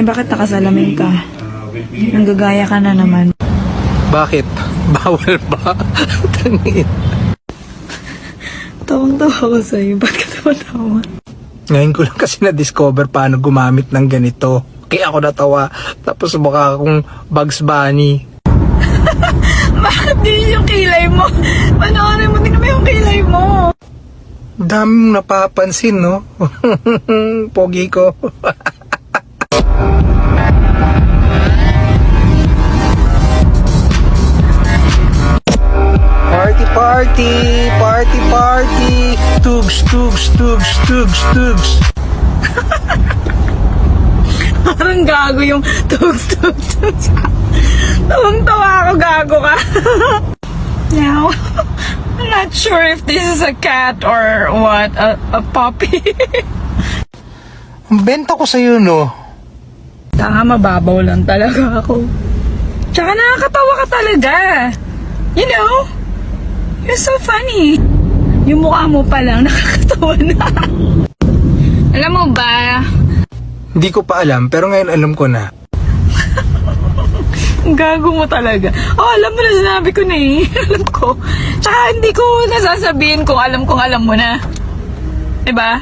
bakit nakasalamin ka? Nanggagaya ka na naman. Bakit? Bawal ba? Tangin. Tawang-tawa ko sa'yo. Ba't ka tawa-tawa? Ngayon ko lang kasi na-discover paano gumamit ng ganito. Kaya ako natawa. Tapos mukha akong Bugs Bunny. Bakit din yung kilay mo? Panoorin mo, tingnan mo yung kilay mo. Dami mong napapansin, no? Pogi ko. Party, party! Party, party! Tugs, tugs, tugs, tugs, tugs! Parang gago yung tugs. Tawang-tawa ako, gago ka. Now, I'm not sure if this is a cat or what, a puppy. Ang benta ko sa'yo, no? Tanga, mababaw lang talaga ako. Tsaka nakakatawa ka talaga. You know, you're so funny. Yung mukha mo pa lang, nakakatawa na. Alam mo ba, Hindi ko pa alam, pero ngayon alam ko na. gago mo talaga. Oh, alam mo na, sinabi ko na eh. Alam ko. Tsaka hindi ko nasasabihin kung alam mo na. Diba?